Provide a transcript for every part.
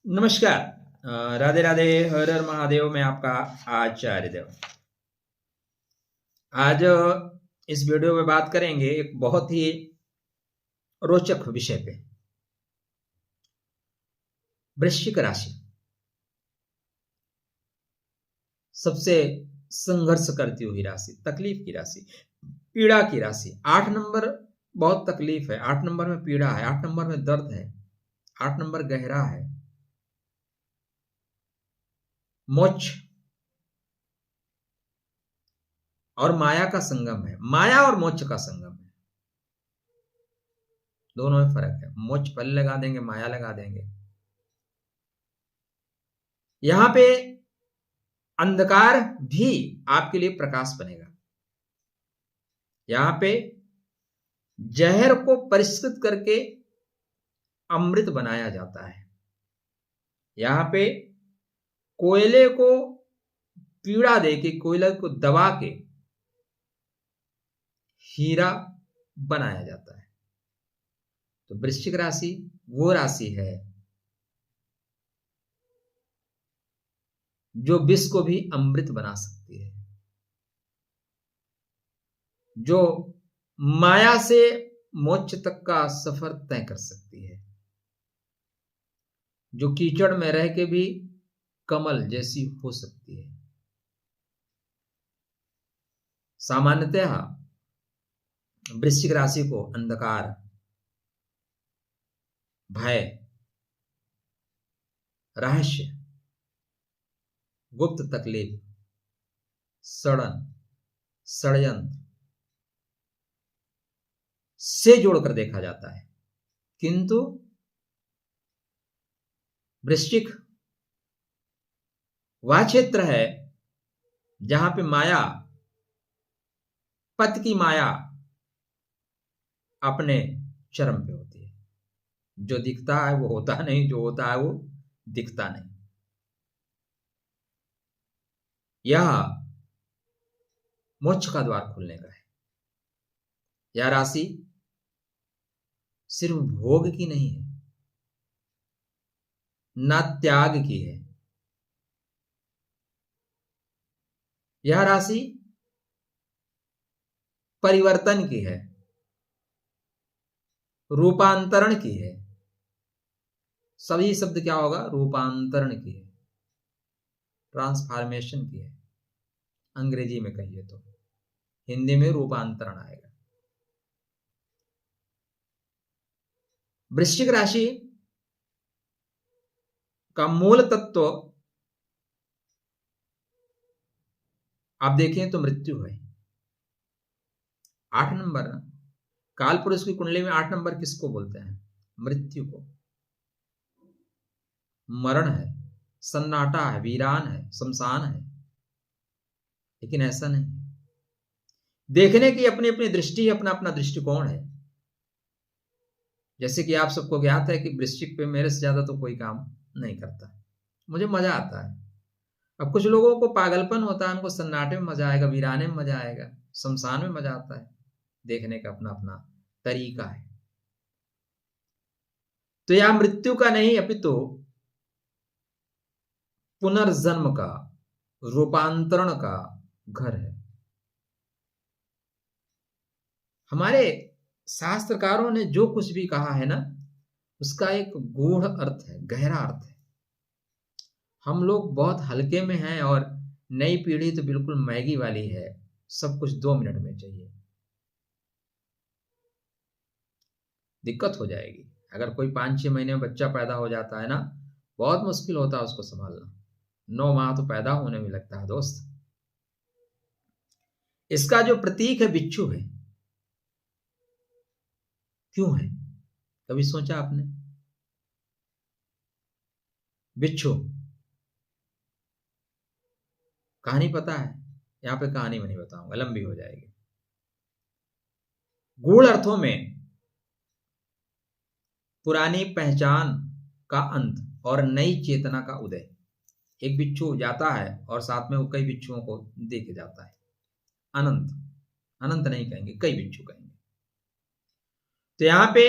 नमस्कार। राधे राधे, हर हर महादेव। मैं आपका आचार्य देव। आज इस वीडियो में बात करेंगे एक बहुत ही रोचक विषय पे। वृश्चिक राशि सबसे संघर्ष करती हुई राशि, तकलीफ की राशि, पीड़ा की राशि। 8 नंबर बहुत तकलीफ है, 8 नंबर में पीड़ा है, 8 नंबर में दर्द है, 8 नंबर गहरा है। मोक्ष और माया का संगम है, माया और मोक्ष का संगम है। दोनों में फर्क है। मोक्ष पहले लगा देंगे, माया लगा देंगे। यहां पे अंधकार भी आपके लिए प्रकाश बनेगा। यहां पे जहर को परिष्कृत करके अमृत बनाया जाता है। यहां पे कोयले को पीड़ा देके, कोयले को दबा के हीरा बनाया जाता है। तो वृश्चिक राशि वो राशि है जो विष को भी अमृत बना सकती है, जो माया से मोक्ष तक का सफर तय कर सकती है, जो कीचड़ में रह के भी कमल जैसी हो सकती है। सामान्यतः वृश्चिक राशि को अंधकार, भय, रहस्य, गुप्त तकलीफ, षड्यंत्र से जोड़कर देखा जाता है। किंतु वृश्चिक वह क्षेत्र है जहां पे माया, पति की माया अपने चरम पे होती है। जो दिखता है वो होता नहीं, जो होता है वो दिखता नहीं। यह मोक्ष का द्वार खुलने का है। यह राशि सिर्फ भोग की नहीं है, न त्याग की है। यह राशि परिवर्तन की है, रूपांतरण की है। सभी शब्द क्या होगा? रूपांतरण की है, ट्रांसफॉर्मेशन की है। अंग्रेजी में कहिए तो हिंदी में रूपांतरण आएगा। वृश्चिक राशि का मूल तत्व आप देखें तो मृत्यु है। 8 नंबर ना, काल पुरुष की कुंडली में 8 नंबर किसको बोलते हैं? मृत्यु को। मरण है, सन्नाटा है, वीरान है, शमशान है। लेकिन ऐसा नहीं, देखने की अपनी अपनी दृष्टि है, अपना अपना दृष्टिकोण है। जैसे कि आप सबको ज्ञात है कि वृश्चिक पे मेरे से ज्यादा तो कोई काम नहीं करता, मुझे मजा आता है। अब कुछ लोगों को पागलपन होता है, उनको सन्नाटे में मजा आएगा, वीराने में मजा आएगा, शमशान में मजा आता है। देखने का अपना अपना तरीका है। तो यह मृत्यु का नहीं, अपितु पुनर्जन्म का, रूपांतरण का घर है। हमारे शास्त्रकारों ने जो कुछ भी कहा है ना, उसका एक गूढ़ अर्थ है, गहरा अर्थ है। हम लोग बहुत हल्के में हैं और नई पीढ़ी तो बिल्कुल मैगी वाली है, सब कुछ 2 मिनट में चाहिए। दिक्कत हो जाएगी। अगर कोई 5-6 महीने में बच्चा पैदा हो जाता है ना, बहुत मुश्किल होता है उसको संभालना। 9 माह तो पैदा होने में लगता है दोस्त। इसका जो प्रतीक है बिच्छू है। क्यों है? कभी सोचा आपने? बिच्छू कहानी पता है? यहां पे कहानी मैं नहीं बताऊंगा, लंबी हो जाएगी। गूढ़ अर्थों में पुरानी पहचान का अंत और नई चेतना का उदय। एक बिच्छू जाता है और साथ में वो कई बिच्छुओं को दे के जाता है। अनंत, अनंत नहीं कहेंगे, कई बिच्छू कहेंगे। तो यहां पे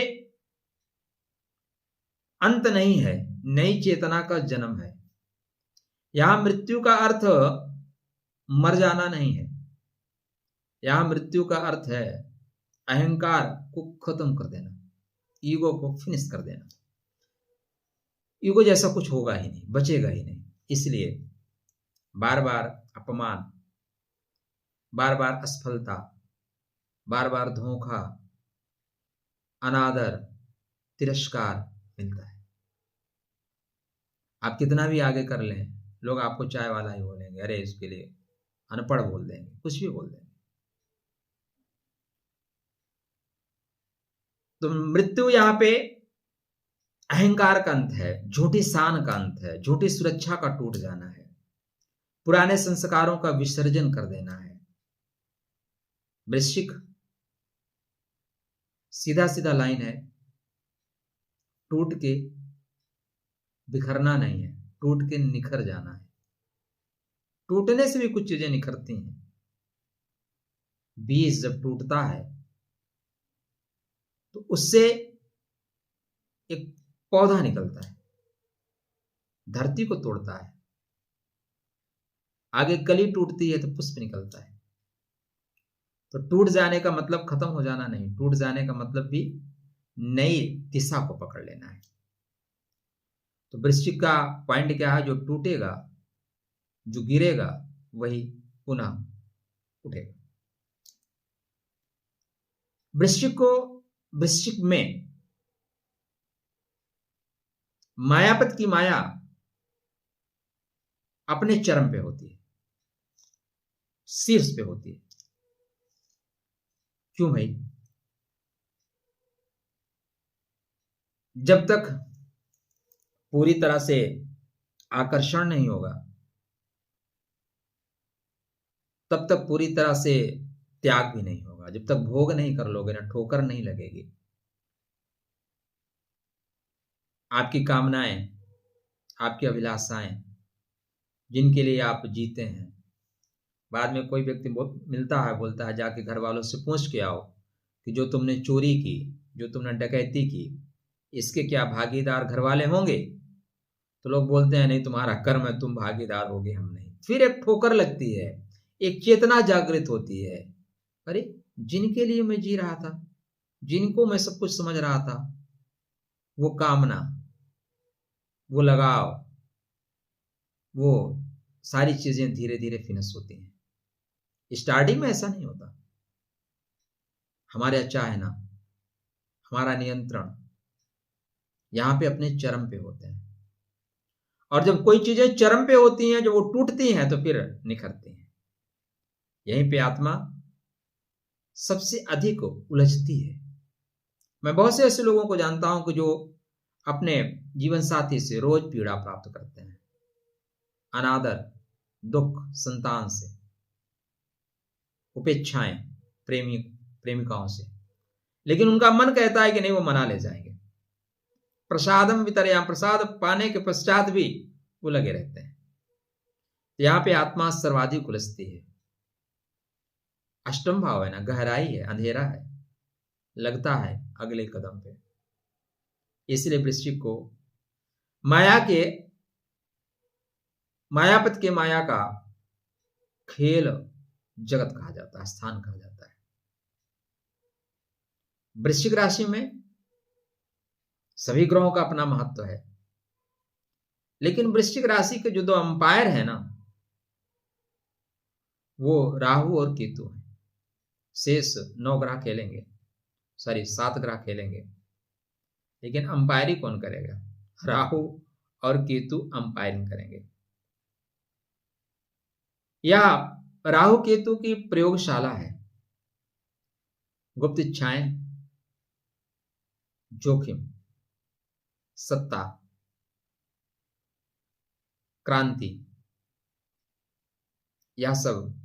अंत नहीं है, नई चेतना का जन्म है। यहां मृत्यु का अर्थ मर जाना नहीं है, यहां मृत्यु का अर्थ है अहंकार को खत्म कर देना, ईगो को फिनिश कर देना। ईगो जैसा कुछ होगा ही नहीं, बचेगा ही नहीं। इसलिए बार बार अपमान, बार बार असफलता, बार बार धोखा, अनादर, तिरस्कार मिलता है। आप कितना भी आगे कर लें, लोग आपको चाय वाला ही बोलेंगे, अरे इसके लिए अनपढ़ बोल देंगे, कुछ भी बोल देंगे। तो मृत्यु यहां पे अहंकार का अंत है, झूठी शान का अंत है, झूठी सुरक्षा का टूट जाना है, पुराने संस्कारों का विसर्जन कर देना है। वृश्चिक सीधा सीधा लाइन है, टूट के बिखरना नहीं है, टूट के निखर जाना है। टूटने से भी कुछ चीजें निखरती हैं। बीज जब टूटता है तो उससे एक पौधा निकलता है, धरती को तोड़ता है, आगे कली टूटती है तो पुष्प निकलता है। तो टूट जाने का मतलब खत्म हो जाना नहीं, टूट जाने का मतलब भी नई दिशा को पकड़ लेना है। तो वृश्चिक का पॉइंट क्या है? जो टूटेगा, जो गिरेगा, वही पुनः उठेगा। वृश्चिक में मायापत की माया अपने चरम पे होती है, शीर्ष पे होती है। क्यों भाई? जब तक पूरी तरह से आकर्षण नहीं होगा, तब तक पूरी तरह से त्याग भी नहीं होगा। जब तक भोग नहीं कर लोगे ना, ठोकर नहीं लगेगी। आपकी कामनाएं, आपकी अभिलाषाएं, जिनके लिए आप जीते हैं, बाद में कोई व्यक्ति मिलता है, बोलता है जाके घर वालों से पूछ के आओ कि जो तुमने चोरी की, जो तुमने डकैती की, इसके क्या भागीदार घर वाले होंगे? तो लोग बोलते हैं नहीं, तुम्हारा कर्म है, तुम भागीदार होगे, हम नहीं। फिर एक ठोकर लगती है, एक चेतना जागृत होती है। अरे जिनके लिए मैं जी रहा था, जिनको मैं सब कुछ समझ रहा था, वो कामना, वो लगाव, वो सारी चीजें धीरे धीरे फिनिश होती हैं। स्टार्टिंग में ऐसा नहीं होता। हमारे अच्छा है ना, हमारा नियंत्रण यहां पे अपने चरम पे होते हैं। और जब कोई चीजें चरम पे होती हैं, जब वो टूटती हैं, तो फिर निखरती हैं। यहीं पे आत्मा सबसे अधिक उलझती है। मैं बहुत से ऐसे लोगों को जानता हूं कि जो अपने जीवन साथी से रोज पीड़ा प्राप्त करते हैं, अनादर, दुख संतान से, उपेक्षाएं प्रेमिकाओं से, लेकिन उनका मन कहता है कि नहीं, वो मना ले जाएंगे। प्रसादम वितरया, प्रसाद पाने के पश्चात भी वो लगे रहते हैं। यहां पे आत्मा सर्वाधिक उलझती है। अष्टम भाव है ना, गहराई है, अंधेरा है, लगता है अगले कदम पे। इसलिए वृश्चिक को मायापत के माया का खेल जगत कहा जाता है, स्थान कहा जाता है। वृश्चिक राशि में सभी ग्रहों का अपना महत्व है, लेकिन वृश्चिक राशि के जो दो अंपायर है ना, वो राहु और केतु हैं। शेष 9 ग्रह खेलेंगे, 7 ग्रह खेलेंगे, लेकिन अंपायरी कौन करेगा? राहु और केतु अंपायरिंग करेंगे। यह राहु केतु की प्रयोगशाला है। गुप्त इच्छाएं, जोखिम, सत्ता, क्रांति, यह सब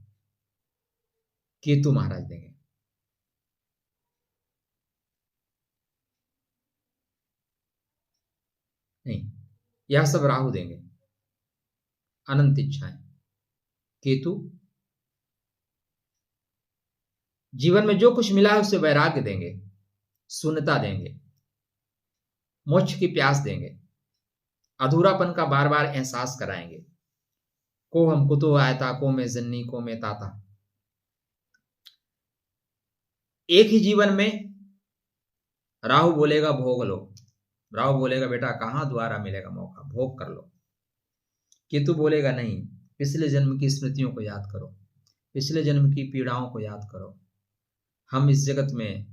केतु महाराज देंगे। नहीं, यह सब राहु देंगे। अनंत इच्छाएं। केतु जीवन में जो कुछ मिला है उससे वैराग्य देंगे, शून्यता देंगे, मोक्ष की प्यास देंगे। अधूरापन का बार बार एहसास कराएंगे। को हम कुतो आयता, को में जन्नी, को में ताता। एक ही जीवन में राहु बोलेगा भोग लो, राहु बोलेगा बेटा कहां दोबारा मिलेगा मौका, भोग कर लो। केतु बोलेगा नहीं, पिछले जन्म की स्मृतियों को याद करो, पिछले जन्म की पीड़ाओं को याद करो, हम इस जगत में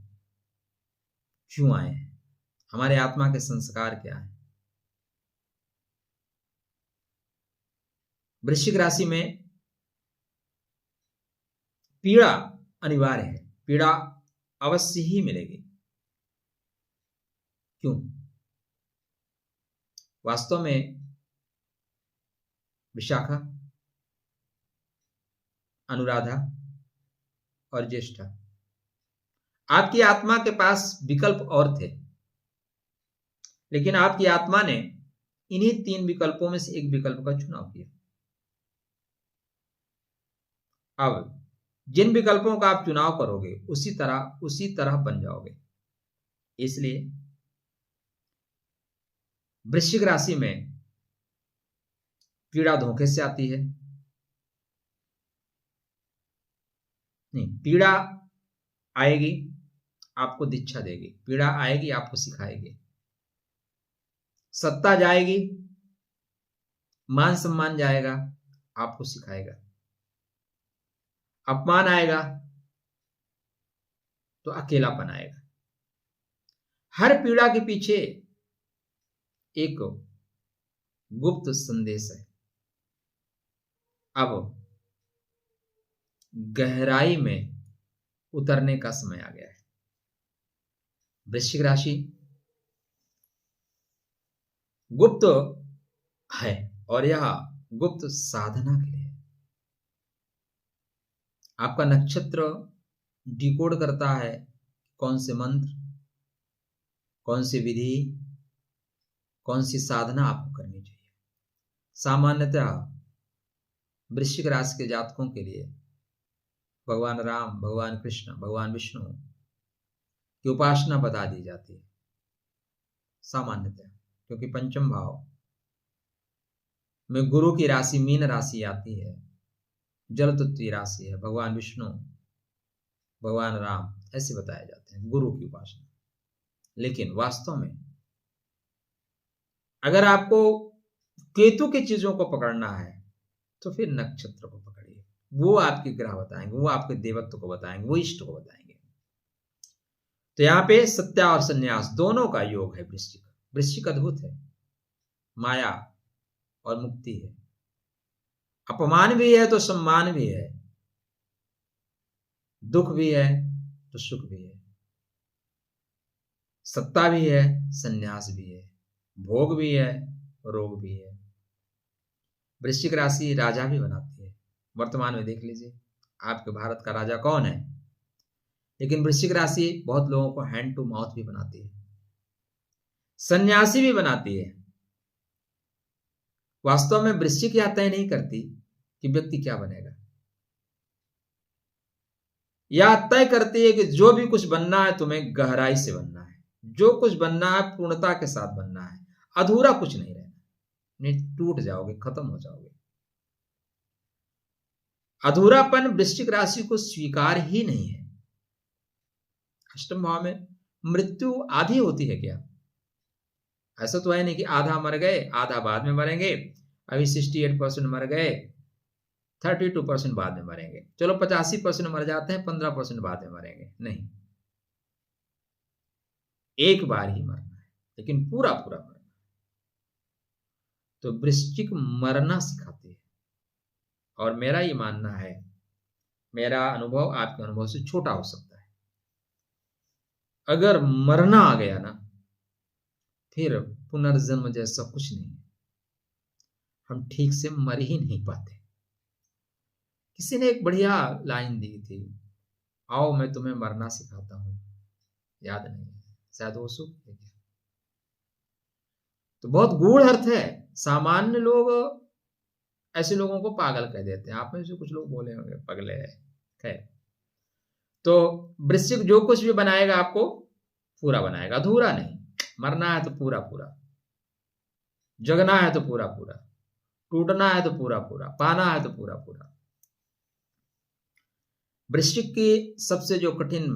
क्यों आए हैं, हमारे आत्मा के संस्कार क्या हैं। वृश्चिक राशि में पीड़ा अनिवार्य है, पीड़ा अवश्य ही मिलेगी। क्यों? वास्तव में विशाखा, अनुराधा और ज्येष्ठा, आपकी आत्मा के पास विकल्प और थे, लेकिन आपकी आत्मा ने इन्हीं 3 विकल्पों में से एक विकल्प का चुनाव किया। अब जिन विकल्पों का आप चुनाव करोगे उसी तरह बन जाओगे। इसलिए वृश्चिक राशि में पीड़ा धोखे से आती है, नहीं, पीड़ा आएगी आपको दीक्षा देगी, पीड़ा आएगी आपको सिखाएगी। सत्ता जाएगी, मान सम्मान जाएगा, आपको सिखाएगा। अपमान आएगा तो अकेलापन आएगा। हर पीड़ा के पीछे एक गुप्त संदेश है। अब गहराई में उतरने का समय आ गया है। वृश्चिक राशि गुप्त है और यह गुप्त साधना के लिए। आपका नक्षत्र डिकोड करता है कौन से मंत्र, कौन सी विधि, कौन सी साधना आपको करनी चाहिए। सामान्यतः वृश्चिक राशि के जातकों के लिए भगवान राम, भगवान कृष्ण, भगवान विष्णु की उपासना बता दी जाती है सामान्यतः, क्योंकि पंचम भाव में गुरु की राशि मीन राशि आती है, जल तत्व की राशि है, भगवान विष्णु, भगवान राम ऐसे बताए जाते हैं गुरु की उपासना। लेकिन वास्तव में अगर आपको केतु की चीजों को पकड़ना है तो फिर नक्षत्र को पकड़िए, वो आपके ग्रह बताएंगे, वो आपके देवत्व को बताएंगे, वो इष्ट को बताएंगे। तो यहाँ पे सत्या और संन्यास दोनों का योग है। वृश्चिक अद्भुत है, माया और मुक्ति है। अपमान भी है तो सम्मान भी है, दुख भी है तो सुख भी है, सत्ता भी है, संन्यास भी है, भोग भी है, रोग भी है। वृश्चिक राशि राजा भी बनाती है। वर्तमान में देख लीजिए आपके भारत का राजा कौन है, लेकिन वृश्चिक राशि बहुत लोगों को हैंड टू माउथ भी बनाती है, सन्यासी भी बनाती है। वास्तव में वृश्चिक यह तय नहीं करती कि व्यक्ति क्या बनेगा, यह तय करती है कि जो भी कुछ बनना है तुम्हें गहराई से बनना है, जो कुछ बनना है पूर्णता के साथ बनना है, अधूरा कुछ नहीं रहना, नहीं टूट जाओगे, खत्म हो जाओगे। अधूरापन वृश्चिक राशि को स्वीकार ही नहीं है। अष्टम भाव में मृत्यु आधी होती है क्या? ऐसा तो है नहीं कि आधा मर गए आधा बाद में मरेंगे, अभी 68% मर गए, 32% बाद में मरेंगे, चलो 85% मर जाते हैं, 15% बाद में मरेंगे। नहीं, एक बार ही मरना है, लेकिन पूरा पूरा मरना है। तो वृश्चिक मरना सिखाती है, और मेरा ये मानना है, मेरा अनुभव आपके अनुभव से छोटा हो सकता है, अगर मरना आ गया ना फिर पुनर्जन्म जैसा कुछ नहीं है, हम ठीक से मर ही नहीं पाते। किसी ने एक बढ़िया लाइन दी थी, आओ मैं तुम्हें मरना सिखाता हूं, याद नहीं है, शायद वो सुख है क्या? तो बहुत गूढ़ अर्थ है। सामान्य लोग ऐसे लोगों को पागल कह देते हैं, आप में से कुछ लोग बोले होंगे पगले है, खैर। तो वृश्चिक जो कुछ भी बनाएगा आपको पूरा बनाएगा, अधूरा नहीं। मरना है तो पूरा पूरा। जगना है तो पूरा पूरा, टूटना है तो पूरा पूरा, पाना है तो पूरा पूरा। वृश्चिक की सबसे जो कठिन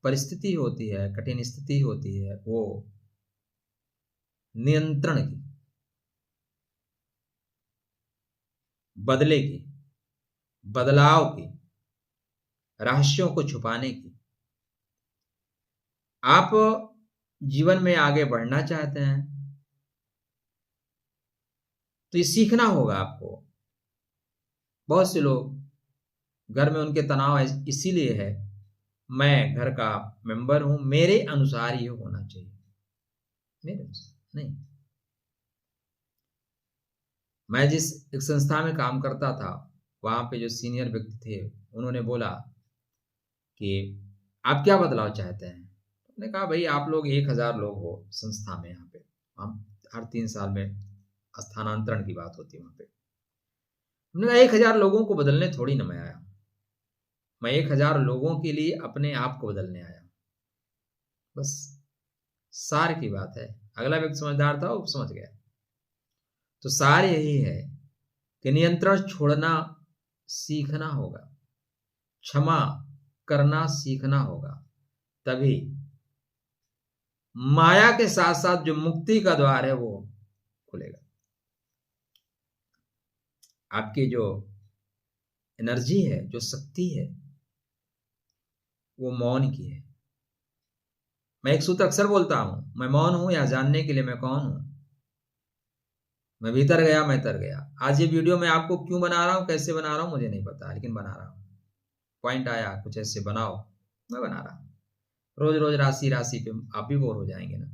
परिस्थिति होती है, कठिन स्थिति होती है, वो नियंत्रण की, बदले की, बदलाव की, रहस्यों को छुपाने की। आप जीवन में आगे बढ़ना चाहते हैं तो ये सीखना होगा आपको। बहुत से लोग घर में उनके तनाव इसीलिए है, मैं घर का मेंबर हूं, मेरे अनुसार ये होना चाहिए, मेरे अनुसार नहीं। मैं जिस एक संस्था में काम करता था, वहां पे जो सीनियर व्यक्ति थे, उन्होंने बोला कि आप क्या बदलाव चाहते हैं। मैंने कहा भाई आप लोग 1000 लोग हो संस्था में, यहाँ पे हम हर 3 साल में स्थानांतरण की बात होती है वहां पे। हमने कहा 1000 लोगों को बदलने थोड़ी ना मैं आया, मैं 1000 लोगों के लिए अपने आप को बदलने आया, बस सार की बात है। अगला व्यक्ति समझदार था, वो समझ गया। तो सार यही है कि नियंत्रण छोड़ना सीखना होगा, क्षमा करना सीखना होगा, तभी माया के साथ साथ जो मुक्ति का द्वार है वो खुलेगा। आपकी जो एनर्जी है, जो शक्ति है, वो मौन की है। मैं एक सूत्र अक्सर बोलता हूं, मैं मौन हूं या जानने के लिए मैं कौन हूं। मैं भीतर गया, मैं तर गया। आज ये वीडियो मैं आपको क्यों बना रहा हूं, कैसे बना रहा हूं मुझे नहीं पता, लेकिन बना रहा हूं। पॉइंट आया कुछ ऐसे बनाओ, मैं बना रहा हूं। रोज रोज राशि राशि पे आप भी बोर हो जाएंगे ना।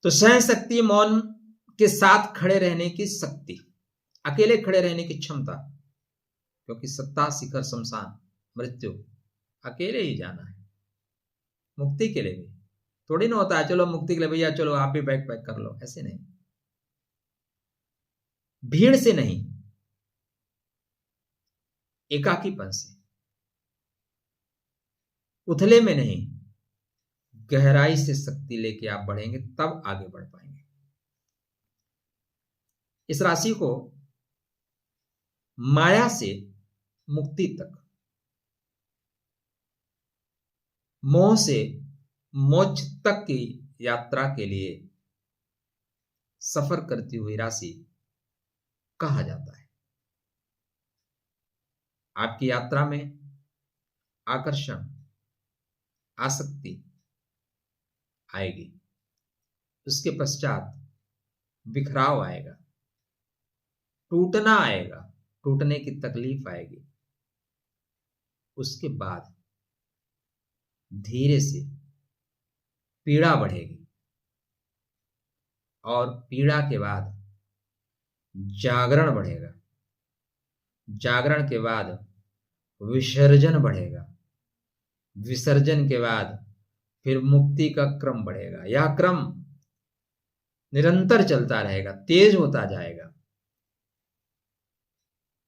तो सहन शक्ति, मौन के साथ खड़े रहने की शक्ति, अकेले खड़े रहने की क्षमता, क्योंकि सत्ता शिखर शमशान मृत्यु अकेले ही जाना है। मुक्ति के लिए भी थोड़ी ना होता है चलो मुक्ति के लिए भैया चलो आप भी बैग पैक कर लो, ऐसे नहीं। भीड़ से नहीं, एकाकीपन से, उथले में नहीं, गहराई से शक्ति लेके आप बढ़ेंगे, तब आगे बढ़ पाएंगे। इस राशि को माया से मुक्ति तक, मोह से मोक्ष तक की यात्रा के लिए सफर करती हुई राशि कहा जाता है। आपकी यात्रा में आकर्षण, आसक्ति आएगी, उसके पश्चात बिखराव आएगा, टूटना आएगा, टूटने की तकलीफ आएगी, उसके बाद धीरे से पीड़ा बढ़ेगी, और पीड़ा के बाद जागरण बढ़ेगा, जागरण के बाद विसर्जन बढ़ेगा, विसर्जन के बाद फिर मुक्ति का क्रम बढ़ेगा। यह क्रम निरंतर चलता रहेगा, तेज होता जाएगा,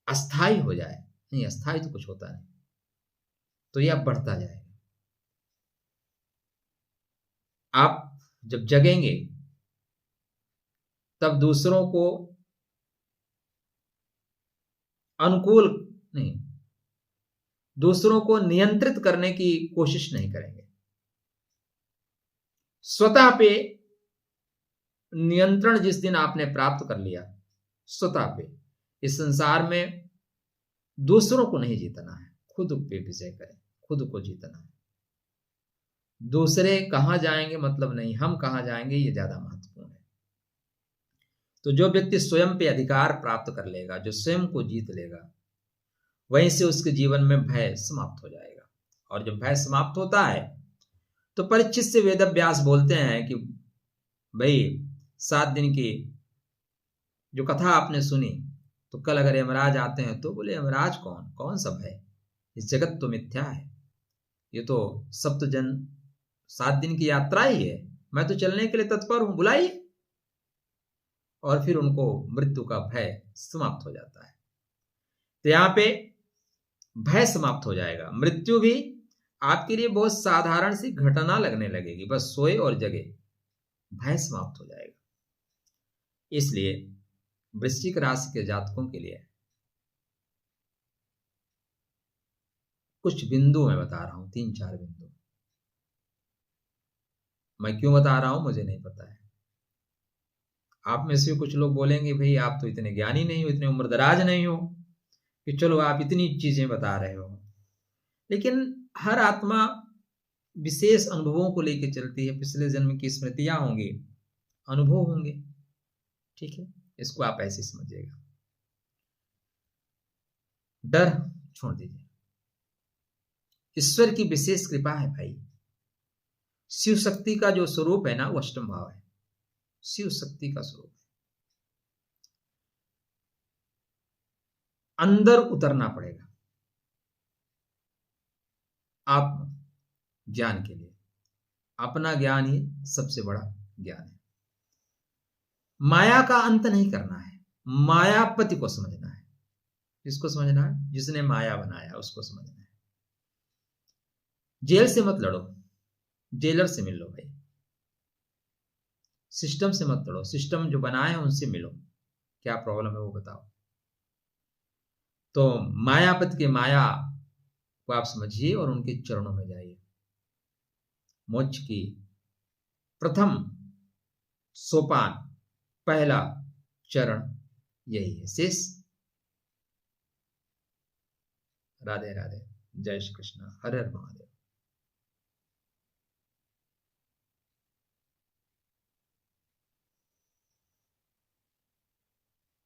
अस्थाई हो जाए नहीं, अस्थाई तो कुछ होता नहीं, तो यह बढ़ता जाएगा। आप जब जगेंगे तब दूसरों को अनुकूल नहीं, दूसरों को नियंत्रित करने की कोशिश नहीं करेंगे, स्वतः पे नियंत्रण जिस दिन आपने प्राप्त कर लिया, स्वतः पे इस संसार में दूसरों को नहीं जीतना है, खुद पे विजय करें, खुद को जीतना है। दूसरे कहां जाएंगे मतलब नहीं, हम कहां जाएंगे ये ज्यादा महत्वपूर्ण है। तो जो व्यक्ति स्वयं पे अधिकार प्राप्त कर लेगा, जो स्वयं को जीत लेगा, वहीं से उसके जीवन में भय समाप्त हो जाएगा। और जब भय समाप्त होता है तो परीक्षित से वेदव्यास बोलते हैं कि भाई 7 दिन की जो कथा आपने सुनी, तो कल अगर यमराज आते हैं तो बोले यमराज कौन, कौन सा भय, इस जगत तो मिथ्या है, ये तो सप्त जन 7 दिन की यात्रा ही है, मैं तो चलने के लिए तत्पर हूं, बुलाइए। और फिर उनको मृत्यु का भय समाप्त हो जाता है। तो यहां पे भय समाप्त हो जाएगा, मृत्यु भी आपके लिए बहुत साधारण सी घटना लगने लगेगी, बस सोए और जगे, भय समाप्त हो जाएगा। इसलिए वृश्चिक राशि के जातकों के लिए कुछ बिंदु मैं बता रहा हूं, 3-4 बिंदु। मैं क्यों बता रहा हूं मुझे नहीं पता है। आप में से कुछ लोग बोलेंगे भाई आप तो इतने ज्ञानी नहीं हो, इतने उम्रदराज नहीं हो कि चलो आप इतनी चीजें बता रहे हो। लेकिन हर आत्मा विशेष अनुभवों को लेकर चलती है। पिछले जन्म की स्मृतियां होंगी, अनुभव होंगे, ठीक है, इसको आप ऐसे समझिएगा। डर छोड़ दीजिए, ईश्वर की विशेष कृपा है भाई। शिव शक्ति का जो स्वरूप है ना वो अष्टम भाव है, शिव शक्ति का स्वरूप है। अंदर उतरना पड़ेगा आप ज्ञान के लिए। अपना ज्ञान ही सबसे बड़ा ज्ञान है। माया का अंत नहीं करना है, मायापति को समझना है। किसको समझना है? जिसने माया बनाया उसको समझना है। जेल से मत लड़ो, जेलर से मिल लो भाई। सिस्टम से मत लड़ो, सिस्टम जो बनाए हैं उनसे मिलो, क्या प्रॉब्लम है वो बताओ। तो मायापति के माया को आप समझिए और उनके चरणों में जाइए। मोक्ष की प्रथम सोपान, पहला चरण यही है। शेष राधे राधे, जय श्री कृष्ण, हर हर महादेव।